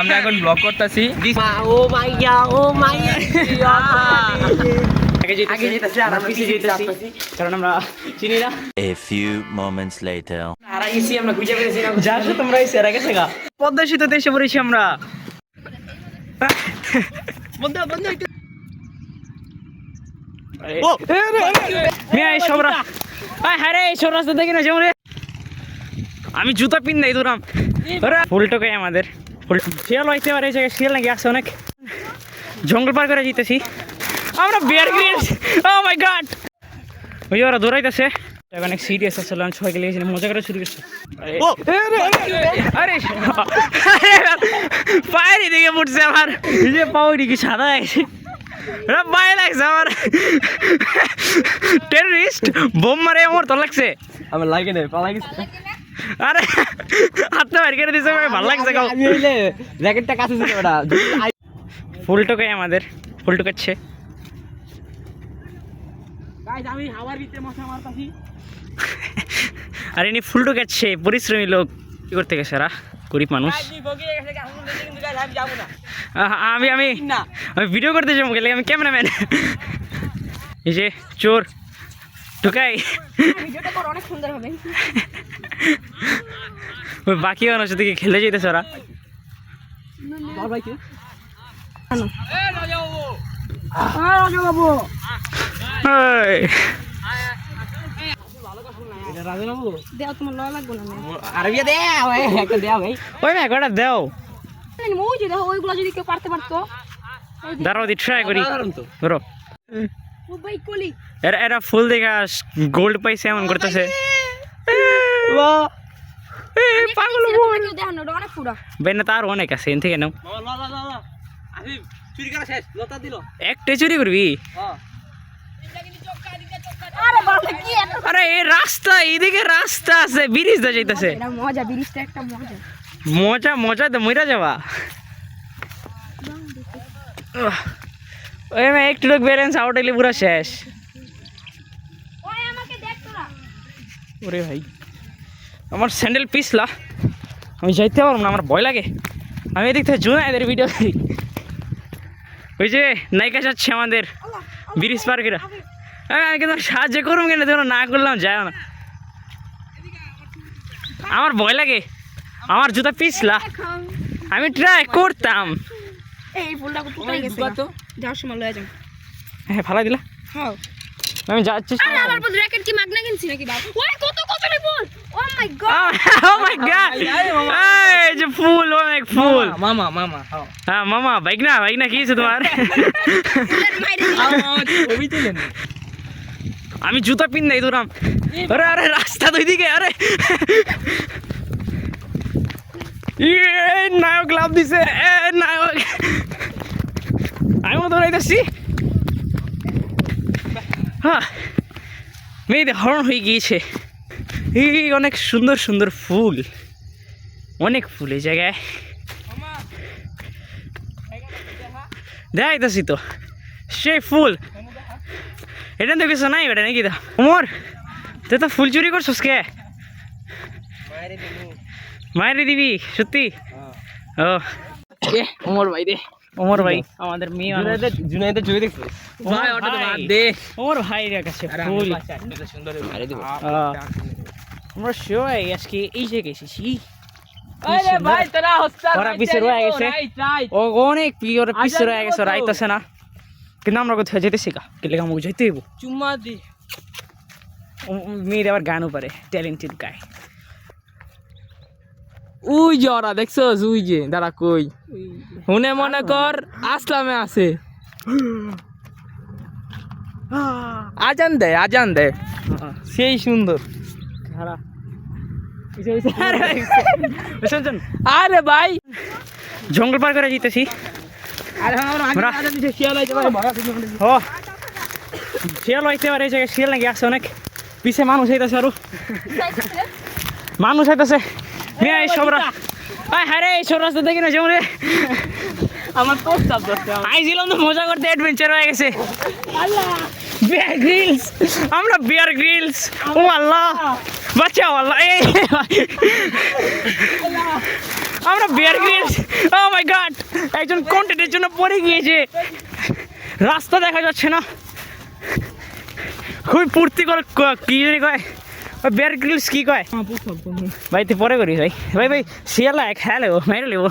আমরা এখন ব্লগ করতেছি। ও মাইয়া আগে যেতেছে আর আমরা পিছিয়ে যেতেছি কারণ আমরা চিনি না। A few moments later. হারা গেছি আমরা, খুঁজে পেয়েছি না। যার সাথে তোমরা এসে এরা গেছে গা পদ্মা সেতুতে এসে পড়েছি আমরা। আমি জুতা পিন নাই দূরাম ফুলটাকে আমাদের শিয়াল হইতে পারে, শিয়াল নাকি আছে অনেক। জঙ্গল পার করে যেতেছি আমরা। বিয়ার গ্রিলস, ও মাই গড, ওই ওরা দৌড়াইতেছে। অনেক সিরিয়াস আসলে আমি ছয় গেলে মজা করে শুরু করছি। আরে পায়ের দিকে পড়ছে আমার, যে পাউরি কি সাদা আছে পায়ে লাগছে আমার। টেররিস্ট বোম মারে আমার তো লাগছে, আমার লাগে না, পালা গেছে। আরে হাতটা বের করে দিছে, ভালো লাগছে। আমি হইলে জ্যাকেটটা কাছে ছিল ওটা। ফুলটাকে আমাদের ফুলটুকাচ্ছে। গাইস আমি হাওয়ার ভিতরে মশা মারতাছি। আর ইনি ফুলটুকাচ্ছে, পরিশ্রমী লোক। কি করতে গেছে এরা, গরিব মানুষ। আমি আমি আমি ভিডিও করতে যাবো গেলে, আমি ক্যামেরাম্যান। এই যে চোর ঢুকাই, অনেক সুন্দর হবে। ওই বাকি মানুষের দিকে খেলে যেতেছে ওরা। দেও তোমার লয় লাগবে না। আরবিয়া দে ওই একটা দেও ভাই, ওই না কটা দেও। ওই যে দেখো, ওইগুলো যদি কেউ পারতে পারতো। দাঁড়াও দি ট্রাই করি। ধরো ও ভাই কলি এরা এরা ফুল দেখা গোল্ড পাইছে এমন করতেছে। পাগল কেউ দেখো না, অনেক পুরা। বেনা তার অনেক আছে, এন থেকে নাও। আমি চুরি করা শেষ, লতা দিল। একটা চুরি করবি? আরে বাবা কি এত আরে এই রাস্তা, এইদিকে রাস্তা আছে, ব্রিজ দা যাইতেছে। এটা মজা, বিরিশটা একটা মজা। মজা মজা তো মইরা যাবা। ওই মে একটু লোক ব্যালেন্স আউট হইলে পুরো শেষ। ওই আমাকে দেখ তোরা। ওরে ভাই আমার স্যান্ডেল পিছলা, আমি যাইতে পারবো না, আমার ভয় লাগে। আমি এদিক থেকে জুনাইদের ভিডিও করি। ওই যে নায়িকা যাচ্ছে আমাদের ব্রিজ পার করে। আমি কিন্তু সাহায্য করুন কেন, দেখুন না করলাম যায় না, আমার ভয় লাগে, আমার জুতা পিছলা। আমি ট্রাই করতাম। এই ফুলটা কোথায় গেছে তো? যাওয়ার সময় লয়ে যাও। হ্যাঁ ফালাই দিলা। হ্যাঁ আমি যাচ্ছি। আরে আমার বন্ধু র‍্যাকেট কি মাগনা কিনছি নাকি বাবা? ওই কত কত রে ফুল। ও মাই গড, ও মাই গড, এই যে ফুল, অনেক ফুল। মামা হ্যাঁ মামা, বাইক না কি হয়েছে তোমার? ছবি তুলেন। আমি জুতা পিন নাই দূরাম। আরে আরে রাস্তা দুই দিকে। আরে নায়ক লাভ দিছে, নায়ক। আমি দৌড়াইতেছি, হ্যাঁ মেয়েদের হরণ হয়ে গিয়েছে। এই অনেক সুন্দর সুন্দর ফুল, অনেক ফুল এই জায়গায় দেখাইতেছি তো, সেই ফুল। এটা তো কিছু নাই বেটা নাকি? ওমর তুই তো ফুল চুরি করছিস কে? মায়ের দিবি সত্যি? ও ওমর ভাই দে, ওমর ভাই আমাদের মেয়ে জুনাইদের ছবি দেখছিস ভাই? ওটা তো বাদ দে। ওমর ভাইয়ের কাছে ফুল সুন্দর আরে দেব। আমরা সবাই আজকে এই জায়গায় এসেছি। আরে ভাই তোরা হস্তা ওরা পিছে রয়ে গেছে, ও অনেক ওরা পিছে রয়ে গেছে, ওরা আইতাছে না। কিন্তু আমরা কোথায় যেতেছি কা কি লেখা মুখ যাইতে হইব। চুম্মা দি মেয়ের আবার গানও পারে, ট্যালেন্টেড গায়। উই যে ওরা দেখছস, উই যে দাঁড়া কই হুনে মনে কর আসলামে আছে। আজান দে সেই সুন্দর। আরে ভাই জঙ্গল পার করে যেতেছি। শিয়াল হইতে পারে, শিয়াল নাকি আছে অনেক। পিছে মানুষ হইতেছে, আরো মানুষ হইতেছে। সবরা হ্যাঁ রে, সব রাস্তা দেখি না যেমন আমার প্রস্তাব আইছিলাম তো মজা করতে, অ্যাডভেঞ্চার হয়ে গেছে। বিয়ার গ্রিলস, আমরা বিয়ার গ্রিলস। ও আল্লাহ বাঁচাও আল্লাহ। আমরা বিয়ার গ্রিলস, ও মাই গড, একজন কন্টেন্টের জন্য পড়ে গিয়েছে, রাস্তা দেখা যাচ্ছে না, খুবই পূর্তি করে কি জানি কয় বিয়ার গ্রিলস কি কয় ভাই, তুই পরে করিস ভাই। ভাই ভাই শিয়াল এক হ্যালো মেরে নেবো।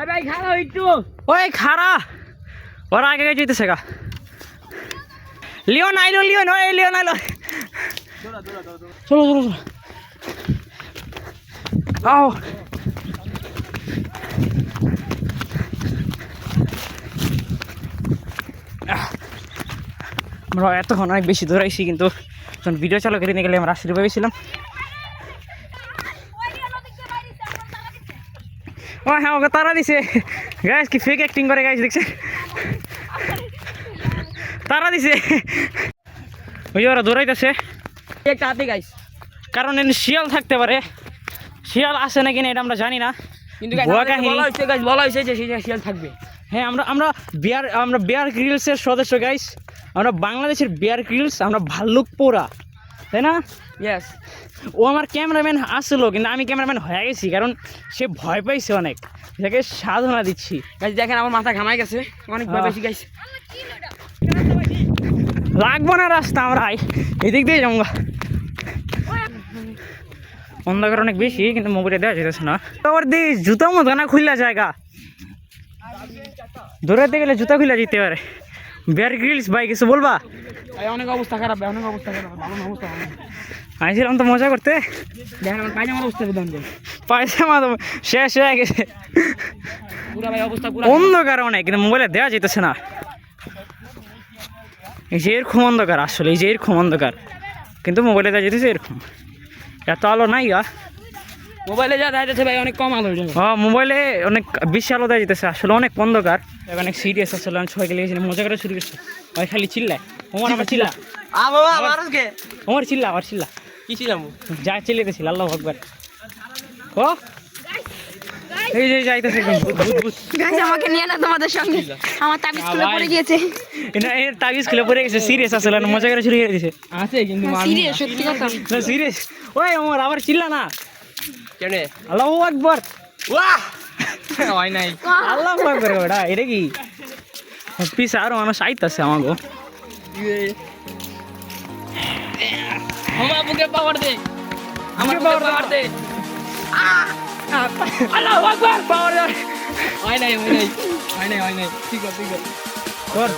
ভাই খারাপ একটু ওই খারা ওরা আগে আগে যেতেছে গা। লিওন আইলো, লিওন ওই লিওন আইলো, চলো চলো চলো আও। আমরা এতক্ষণ অনেক বেশি দৌড়াইছি, কিন্তু যখন ভিডিও চালু করে নিয়ে গেলে আমরা 80 রুপয়ে পেয়েছিলাম। ও হ্যাঁ, ওকে তারা দিছে গাইস, কি ফেক অ্যাক্টিং করে গাইস, দেখছে তারা দিছে। ওই ওরা দৌড়াইতেছে একটা হাতে গাইস, কারণ এখানে শিয়াল থাকতে পারে, শিয়াল আসে নাকি না এটা আমরা জানি না, কিন্তু ভুয়া কাহিনী। বলা হয়েছে যে শিয়াল থাকবে। হ্যাঁ আমরা বিয়ার গ্রিলসের সদস্য গাইস, আমরা বাংলাদেশের বিয়ার গ্রিলস, আমরা ভাল্লুক পোড়া, তাই না? ইয়েস, ও আমার ক্যামেরাম্যান আসলো, কিন্তু আমি ক্যামেরাম্যান হয়ে গেছি কারণ সে ভয় পাইছে অনেক, যাকে সাধনা দিচ্ছি। গাইস দেখেন আমার মাথা ঘামাই গেছে অনেক বেশি গাইস। লাগবো না রাস্তা, আমরা এদিক দিয়ে যাবো। অন্ধকার অনেক বেশি, কিন্তু মোবাইলে দেওয়া যেতেছে না। আবার দিয়ে জুতা মতো না খুললা জায়গা, দৌড়াতে গেলে জুতা খুলে যেতে পারে। বিয়ার গ্রিলস ভাই কিছু বলবা? ভাই অনেক অবস্থা খারাপ, অনেক অবস্থা খারাপ, ভালো না অবস্থা ভালো না। আইছিলাম তো মজা করতে, দেখেন আমার পায়জামার অবস্থা প্রধান পয়সা মা শেষ হয়ে গেছে, পুরা ভাই অবস্থা পুরা অন্ধকার অনেক, কিন্তু মোবাইলে দেওয়া যেতেছে না। এই যে এরকম অন্ধকার, আসলে এই যে এরকম অন্ধকার, কিন্তু মোবাইলে দেওয়া যেতেছে এরকম, এত আলো নাই গা। মোবাইলে যা দেখা যাচ্ছে ভাই অনেক কম আলো। হ্যাঁ মোবাইলে অনেক বেশি আলো দেওয়া যেতেছে, আসলে অনেক অন্ধকার, অনেক সিরিয়াস। আসলে আমি সবাইকে লেগেছিলাম, মজা করে শুরু করছি, ওই খালি চিল্লায় ওমর, আমার চিল্লা ওমর চিল্লা, আমার চিল্লা কি ছিলাম যা চিল্লাইতেছিল আল্লাহু আকবার। ও এই যে যাইতেছে গাইস আমাকে নিয়ে না তোমাদের সঙ্গে, আমার তাবিজ খুলে পড়ে গিয়েছে। এর তাবিজ খুলে পড়ে গেছে, সিরিয়াস আসলে মজা করে শুরু করে দিয়েছে, আছে কিন্তু সিরিয়াস সত্যি কথা। না সিরিয়াস। ওই ওমর আবার চিল্লা না, কেন আল্লাহু আকবার, ওয়াহ হয় নাই আল্লাহু আকবার। ওটা এটা কি পিছে আরো মানুষ আইতাছে আমাগো। আমার বুকে পাওয়ার দে, আমার বুকে পাওয়ার দে। আল্লাহু আকবার, পাওয়ার দাও। হয় নাই ঠিক আছে কর